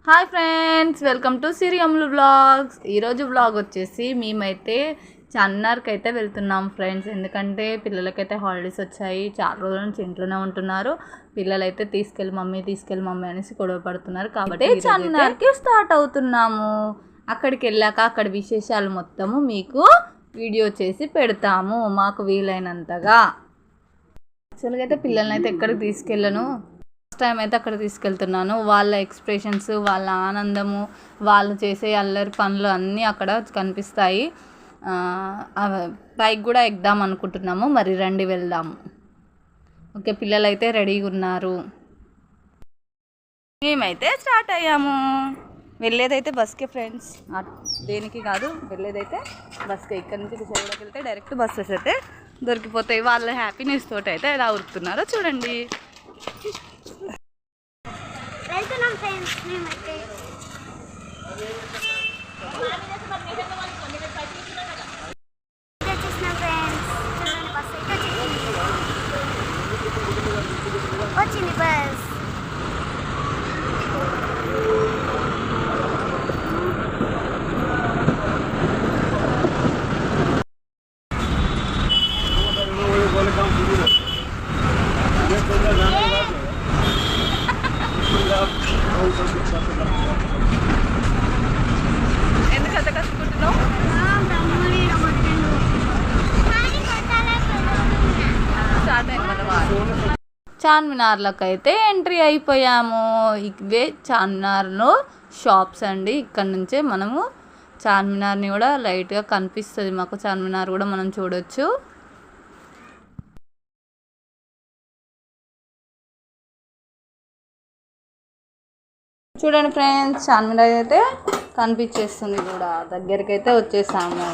Hi friends, welcome to సిరియమ్లు vlogs. ఈరోజు vlog వచ్చేసి మేమైతే చార్మినార్కి అయితే వెళ్తున్నాం ఫ్రెండ్స్. ఎందుకంటే పిల్లలకైతే హాలిడేస్ వచ్చాయి, చాలా రోజుల నుంచి ఇంట్లోనే ఉంటున్నారు. పిల్లలైతే తీసుకెళ్ళి మమ్మీ అనేసి గొడవ పడుతున్నారు. కాబట్టి చార్మినార్కి స్టార్ట్ అవుతున్నాము. అక్కడికి వెళ్ళాక అక్కడ విశేషాలు మొత్తము మీకు వీడియో చేసి పెడతాము మాకు వీలైనంతగా. యాక్చువల్గా అయితే పిల్లల్ని అయితే ఎక్కడికి తీసుకెళ్ళను, టైం అయితే అక్కడ తీసుకెళ్తున్నాను. వాళ్ళ ఎక్స్ప్రెషన్స్, వాళ్ళ ఆనందము, వాళ్ళు చేసే అల్లరి పనులు అన్నీ అక్కడ కనిపిస్తాయి. పైకి కూడా ఎక్కుదాం అనుకుంటున్నాము. మరి రండి వెళ్దాము. ఓకే, పిల్లలు అయితే రెడీగా ఉన్నారు. మేమైతే స్టార్ట్ అయ్యాము. వెళ్ళేదైతే బస్కే ఫ్రెండ్స్, దేనికి కాదు, వెళ్ళేదైతే బస్కే. ఇక్కడ నుంచి విజయవాడకి వెళ్తే డైరెక్ట్ బస్సెస్ అయితే దొరికిపోతాయి. వాళ్ళ హ్యాపీనెస్ తోటి అయితే ఎలా ఉరుకుతున్నారో చూడండి. వెళ్తున్నాం ఫ్రెండ్స్. మేమైతే వచ్చేసినాం ఫ్రెండ్స్. బస్ అయితే వచ్చింది బస్. ఎందుకంత కట్టుకుంటున్నావు? చార్మినార్లకు అయితే ఎంట్రీ అయిపోయాము. ఇవే చార్మినార్లో షాప్స్ అండి. ఇక్కడ నుంచే మనము చార్మినార్ని కూడా లైట్గా కనిపిస్తుంది మాకు. చార్మినార్ కూడా మనం చూడొచ్చు. చూడండి ఫ్రెండ్స్, చార్మినార్ అయితే కనిపించేస్తుంది కూడా. దగ్గరికి అయితే వచ్చేసాము.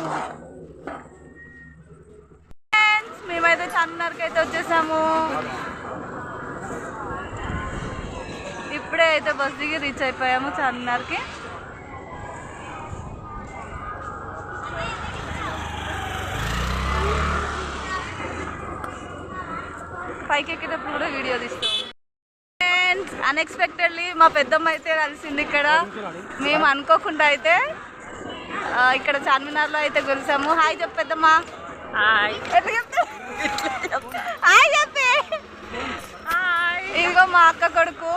మేమైతే చార్మినార్కి అయితే వచ్చేసాము. ఇప్పుడే అయితే బస్ దిగి రీచ్ అయిపోయాము చార్మినార్కి. పైకి ఎక్కేటప్పుడు కూడా వీడియో తీస్తాం. అన్ఎక్స్పెక్టెడ్లీ మా పెద్దమ్మ అయితే కలిసింది ఇక్కడ. మేము అనుకోకుండా అయితే ఇక్కడ చార్మినార్లో అయితే కలిసాము. హాయ్ చెప్పు పెద్దమ్మ. హాయ్ చెప్పే. ఇదిగో మా అక్క కొడుకు,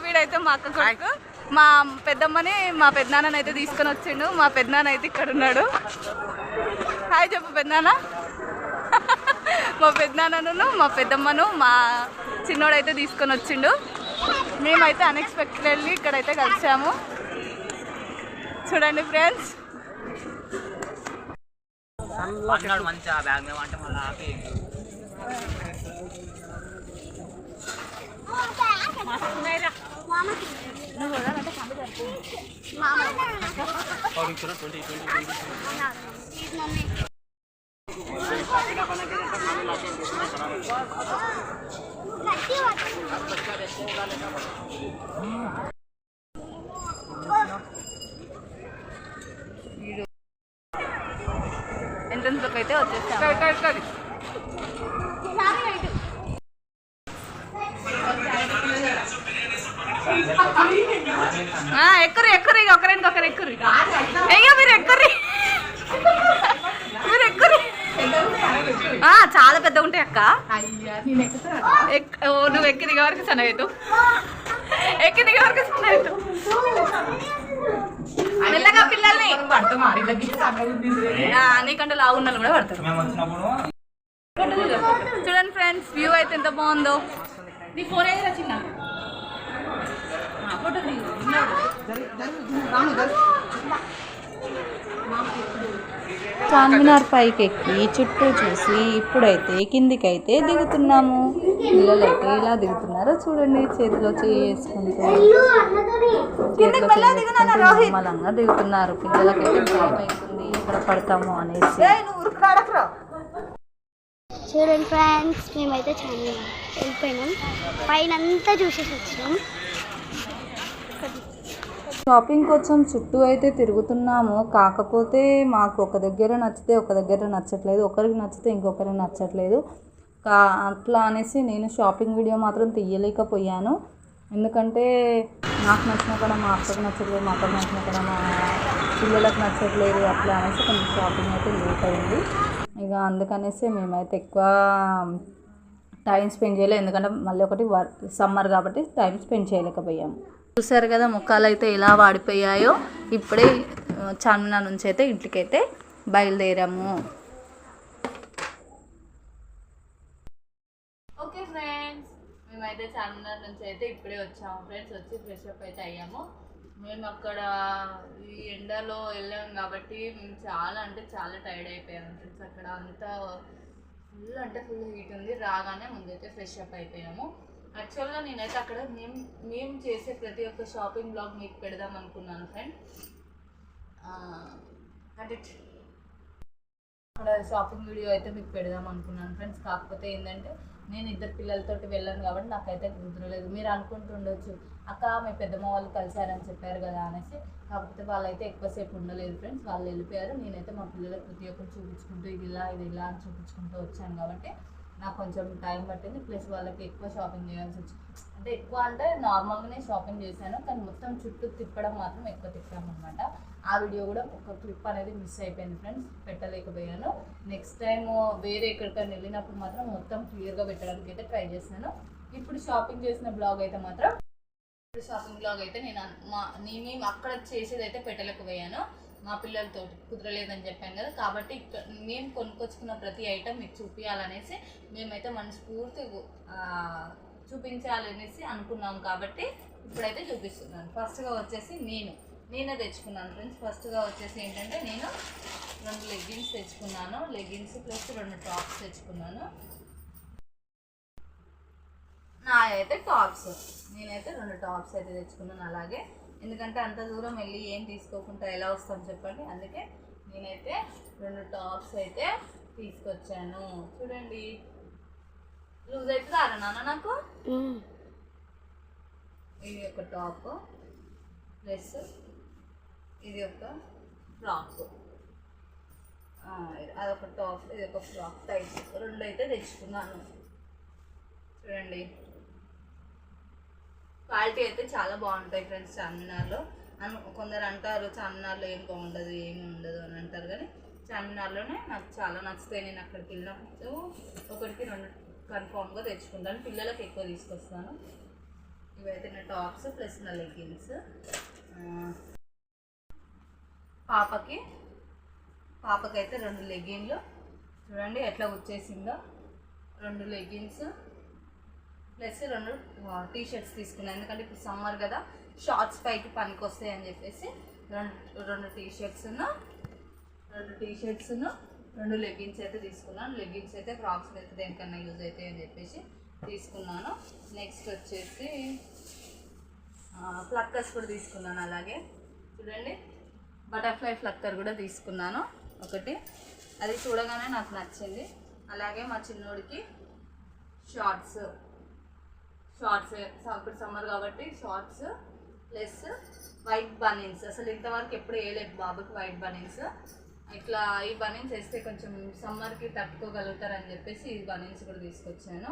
వీడైతే మా అక్క కొడుకు. మా పెద్దమ్మని మా పెద్దనాన్నని అయితే తీసుకొని వచ్చిండు. మా పెద్దనాన్న అయితే ఇక్కడ ఉన్నాడు. హాయ్ చెప్పు పెద్దనాన్న. మా పెద్దనాన్నను మా పెద్దమ్మను మా చిన్నోడైతే తీసుకొని వచ్చిండు. మేమైతే అన్ఎక్స్పెక్టెడ్లీ ఇక్కడైతే కలిసాము. చూడండి ఫ్రెండ్స్. ఎంట్రన్స్లోకి అయితే వచ్చేసాము. ఎక్కురి ఎక్కురి ఒకరికి ఎక్కురి. అయ్యో మీరు ఎక్కురి, మీరు ఎక్కురి. చాలా పెద్దగా ఉంటాయి అక్క. నువ్వు ఎక్కి దిగే వరకు సన్నగైతు, ఎక్కి దిగే వరకు సన్నగైతు. మెల్లగా పిల్లల్ని నీకంటే లావున్న కూడా పడతారు. చూడండి ఫ్రెండ్స్, వ్యూ అయితే ఎంత బాగుందో. నీ ఫోన్ ఏదైనా చిన్న ఫోటో చార్మినార్ పైకి ఎక్కి చుట్టూ చూసి ఇప్పుడైతే కిందికైతే దిగుతున్నాము. పిల్లలు అయితే ఇలా దిగుతున్నారో చూడండి. చేతిలో చేసుకుంటూ మలంగా దిగుతున్నారు. పిల్లలకైతే భయం అవుతుంది ఎక్కడ పడతాము అనేసి. చూడండి ఫ్రెండ్స్, మేమైతే చాలా వెళ్ళిపోయినాం. పైన అంతా చూసేసి వచ్చినాం. షాపింగ్ కోసం చుట్టూ అయితే తిరుగుతున్నాము. కాకపోతే మాకు ఒక దగ్గర నచ్చితే ఒక దగ్గర నచ్చట్లేదు, ఒకరికి నచ్చితే ఇంకొకరికి నచ్చట్లేదు. అట్లా అనేసి నేను షాపింగ్ వీడియో మాత్రం తీయలేకపోయాను. ఎందుకంటే నాకు నచ్చిన కూడా మా అక్కకు నచ్చట్లేదు, మా అక్కకు నచ్చిన కూడా మా పిల్లలకు నచ్చట్లేదు, అట్లా అనేసి కొంచెం షాపింగ్ అయితే లేట్ అయింది. ఇక అందుకనేసి మేమైతే ఎక్కువ టైం స్పెండ్ చేయలేదు, ఎందుకంటే మళ్ళీ ఒకటి సమ్మర్ కాబట్టి టైం స్పెండ్ చేయలేకపోయాము. చూసారు కదా ముఖాలు అయితే ఎలా వాడిపోయాయో. ఇప్పుడే చార్మినార్ నుంచి అయితే ఇంటికైతే బయలుదేరాము. ఓకే ఫ్రెండ్స్, మేమైతే చార్మినార్ నుంచి అయితే ఇప్పుడే వచ్చాము ఫ్రెండ్స్. వచ్చి ఫ్రెష్ అప్ అయితే అయ్యాము. మేము అక్కడ ఈ ఎండలో వెళ్ళాము కాబట్టి మేము చాలా అంటే చాలా టైర్డ్ అయిపోయాము ఫ్రెండ్స్. అక్కడ అంతా ఫుల్ అంటే ఫుల్ హీట్ ఉంది. రాగానే ముందైతే ఫ్రెష్ అప్ అయిపోయాము. యాక్చువల్గా నేనైతే అక్కడ మేము చేసే ప్రతి ఒక్క షాపింగ్ బ్లాగ్ మీకు పెడదాం అనుకున్నాను ఫ్రెండ్. అంటే అక్కడ షాపింగ్ వీడియో అయితే మీకు పెడదాం అనుకున్నాను ఫ్రెండ్స్. కాకపోతే ఏంటంటే నేను ఇద్దరు పిల్లలతోటి వెళ్ళాను కాబట్టి నాకైతే కుదరలేదు. మీరు అనుకుంటుండొచ్చు, అక్క మీ పెద్దమ్మ వాళ్ళు కలిశారని చెప్పారు కదా అనేసి. కాకపోతే వాళ్ళైతే ఎక్కువసేపు ఉండలేదు ఫ్రెండ్స్, వాళ్ళు వెళ్ళిపోయారు. నేనైతే మా పిల్లలకు ప్రతి ఒక్కరు చూపించుకుంటూ ఇది ఇలా అని చూపించుకుంటూ వచ్చాను కాబట్టి నాకు కొంచెం టైం పట్టింది. ప్లస్ వాళ్ళకి ఎక్కువ షాపింగ్ చేయాల్సి వచ్చింది. అంటే ఎక్కువ అంటే నార్మల్గానే షాపింగ్ చేశాను, కానీ మొత్తం చుట్టూ తిప్పడం మాత్రం ఎక్కువ తిప్పామన్నమాట. ఆ వీడియో కూడా ఒక క్లిప్ అనేది మిస్ అయిపోయింది ఫ్రెండ్స్, పెట్టలేకపోయాను. నెక్స్ట్ టైం వేరే ఎక్కడికైనా వెళ్ళినప్పుడు మాత్రం మొత్తం క్లియర్గా పెట్టడానికి అయితే ట్రై చేశాను. ఇప్పుడు షాపింగ్ చేసిన బ్లాగ్ అయితే మాత్రం నేను అక్కడ చేసేది అయితే పెట్టలేకపోయాను, మా పిల్లలతో కుదరలేదని చెప్పాను కదా. కాబట్టి ఇక్కడ మేము కొనుక్కొచ్చుకున్న ప్రతి ఐటెం మీకు చూపించాలనేసి మేమైతే మనస్ఫూర్తి చూపించాలనేసి అనుకున్నాం. కాబట్టి ఇప్పుడైతే చూపిస్తున్నాను. ఫస్ట్గా వచ్చేసి నేనే తెచ్చుకున్నాను ఫ్రెండ్స్. ఫస్ట్గా వచ్చేసి ఏంటంటే నేను 2 లెగ్గిన్స్ తెచ్చుకున్నాను. లెగ్గిన్స్ ప్లస్ 2 టాప్స్ తెచ్చుకున్నాను. నేనైతే 2 టాప్స్ అయితే తెచ్చుకున్నాను. అలాగే ఎందుకంటే అంత దూరం వెళ్ళి ఏం తీసుకోకుండా ఎలా వస్తాను చెప్పండి. అందుకే నేనైతే 2 టాప్స్ అయితే తీసుకొచ్చాను. చూడండి, లూజ్ అవుతుంది నాన్న నాకు. ఇది ఒక టాప్ ప్లస్ ఇది ఒక ఫ్రాక్, అదొక టాప్, ఇది ఒక ఫ్రాక్ టైప్ 2 అయితే తెచ్చుకున్నాను. చూడండి, క్వాలిటీ అయితే చాలా బాగుంటాయి ఫ్రెండ్స్ చార్మినార్లో. కొందరు అంటారు చార్మినార్లో ఏం బాగుండదు ఏమి ఉండదు అని అంటారు, కానీ చార్మినార్లోనే నాకు చాలా నచ్చుతాయి. నేను అక్కడికి వెళ్ళినప్పుడు 1-2 కన్ఫామ్గా తెచ్చుకుంటాను. పిల్లలకు ఎక్కువ తీసుకొస్తాను. ఇవైతే నా టాప్స్ ప్లస్ నా లెగ్గిన్స్. పాపకైతే 2 లెగ్గిన్లు. చూడండి ఎట్లా వచ్చేసిందో. 2 లెగ్గిన్స్ ప్లస్ 2 టీ షర్ట్స్ తీసుకున్నాను. ఎందుకంటే ఇప్పుడు సమ్మర్ కదా, షార్ట్స్ పైకి పనికి వస్తాయి అని చెప్పేసి 2 టీ షర్ట్స్ను 2 లెగ్గిన్స్ అయితే తీసుకున్నాను. లెగ్గిన్స్ అయితే ఫ్రాక్స్ అయితే దేనికన్నా యూజ్ అవుతాయి అని చెప్పేసి తీసుకున్నాను. నెక్స్ట్ వచ్చేసి ఫ్లక్కర్స్ కూడా తీసుకున్నాను. అలాగే చూడండి బటర్ఫ్లై ఫ్లక్కర్ కూడా తీసుకున్నాను ఒకటి. అది చూడగానే నాకు నచ్చింది. అలాగే మా చిన్నోడికి షార్ట్స్ ఇప్పుడు సమ్మర్ కాబట్టి షార్ట్స్ ప్లస్ వైట్ బనీన్స్. అసలు ఇంతవరకు ఎప్పుడు వేయలేదు బాబుకి వైట్ బనీన్స్. ఇట్లా ఈ బనీన్స్ వేస్తే కొంచెం సమ్మర్కి తట్టుకోగలుగుతారని చెప్పేసి ఈ బనీన్స్ కూడా తీసుకొచ్చాను.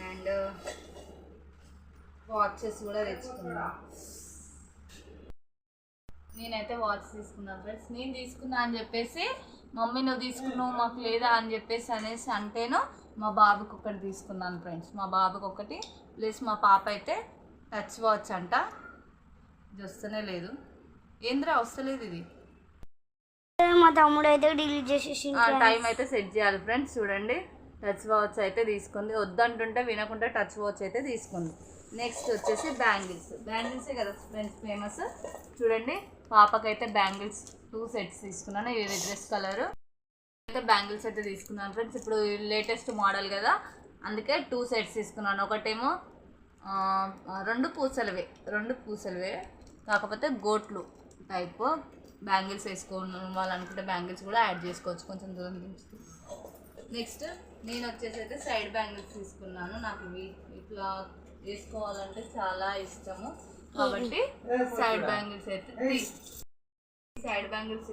అండ్ వాచెస్ కూడా తెచ్చుకున్నాను. నేనైతే వాచ్ తీసుకున్నాను ఫ్రెండ్స్. నేను తీసుకున్నా అని చెప్పేసి మమ్మీ నువ్వు తీసుకున్నావు మాకు లేదా అని చెప్పేసి అంటేను మా బాబుకి ఒకటి తీసుకున్నాను ఫ్రెండ్స్. మా బాబుకి ఒకటి ప్లస్ మా పాప అయితే టచ్ వాచ్ అంట. ఇది వస్తూనే లేదు, ఏంద్రా వస్తలేదు ఇది. మా తమ్ముడు అయితే డిలీట్ చేసేసి టైం అయితే సెట్ చేయాలి ఫ్రెండ్స్. చూడండి టచ్ వాచ్ అయితే తీసుకుంది, వద్దంటుంటే వినకుండా టచ్ వాచ్ అయితే తీసుకుంది. నెక్స్ట్ వచ్చేసి బ్యాంగిల్సే కదా ఫ్రెండ్స్ ఫేమస్. చూడండి పాపకైతే బ్యాంగిల్స్ 2 సెట్స్ తీసుకున్నాను. ఇది డ్రెస్ కలర్ అయితే బ్యాంగిల్స్ అయితే తీసుకున్నాను ఫ్రెండ్స్. ఇప్పుడు లేటెస్ట్ మోడల్ కదా, అందుకే 2 సెట్స్ తీసుకున్నాను. ఒకటేమో 2 పూసలవే కాకపోతే గోట్లు టైప్ బ్యాంగిల్స్ వేసుకోవాలనుకుంటే బ్యాంగిల్స్ కూడా యాడ్ చేసుకోవచ్చు కొంచెం దూరం నుంచి. నెక్స్ట్ నేను వచ్చేసి అయితే సైడ్ బ్యాంగిల్స్ తీసుకున్నాను. నాకు ఇవి ఇట్లా వేసుకోవాలంటే చాలా ఇష్టము కాబట్టి సైడ్ బ్యాంగిల్స్ అయితే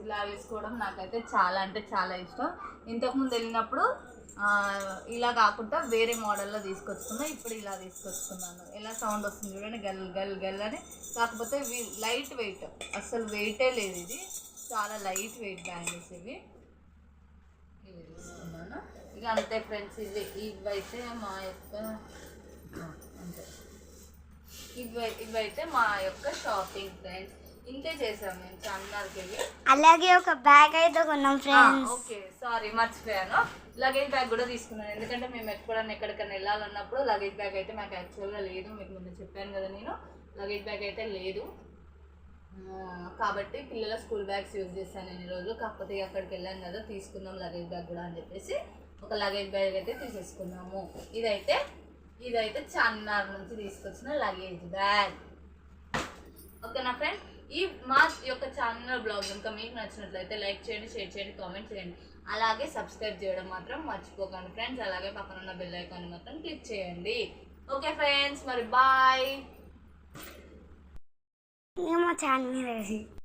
ఇలా వేసుకోవడం నాకైతే చాలా అంటే చాలా ఇష్టం. ఇంతకుముందు వెళ్ళినప్పుడు ఇలా కాకుండా వేరే మోడల్లో తీసుకొచ్చుకున్నా, ఇప్పుడు ఇలా తీసుకొచ్చుకున్నాను. ఎలా సౌండ్ వస్తుంది చూడండి, గల్ గల్ గల్ అని. కాకపోతే ఇవి లైట్ వెయిట్, అసలు వెయిటే లేదు, ఇది చాలా లైట్ వెయిట్ బ్యాంగిల్స్ ఇవి తీసుకున్నాను. ఇక అంతే ఫ్రెండ్స్, ఇవైతే మా యొక్క అంతే, ఇవైతే మా యొక్క షాపింగ్ ఫ్రెండ్స్. ఇంతే చేసాం మేము చార్మినార్కి వెళ్ళి. అలాగే ఒక బ్యాగ్ అయితే కొన్నాం ఫ్రెండ్స్. ఓకే సారీ మర్చిపోయాను, లగేజ్ బ్యాగ్ కూడా తీసుకున్నాను. ఎందుకంటే మేము ఎక్కడికైనా వెళ్ళాలన్నప్పుడు లగేజ్ బ్యాగ్ అయితే మాకు యాక్చువల్గా లేదు. మీకు ముందు చెప్పాను కదా, నేను లగేజ్ బ్యాగ్ అయితే లేదు కాబట్టి పిల్లల స్కూల్ బ్యాగ్స్ యూజ్ చేశాను నేను ఈరోజు. కాకపోతే అక్కడికి వెళ్ళాను కదా, తీసుకుందాం లగేజ్ బ్యాగ్ కూడా అని చెప్పేసి ఒక లగేజ్ బ్యాగ్ అయితే తీసేసుకున్నాము. ఇదైతే చార్మినార్ నుంచి తీసుకొచ్చిన లగేజ్ బ్యాగ్. ఓకేనా ఫ్రెండ్, ఈ మా యొక్క ఛానల్ బ్లాగ్ ఇంకా మీకు నచ్చినట్లయితే లైక్ చేయండి, షేర్ చేయండి, కామెంట్ చేయండి. అలాగే సబ్స్క్రైబ్ చేయడం మాత్రం మర్చిపోకండి ఫ్రెండ్స్. అలాగే పక్కన ఉన్న బెల్ ఐకాన్ మాత్రం క్లిక్ చేయండి. ఓకే ఫ్రెండ్స్, మరి బాయ్. మా ఛానల్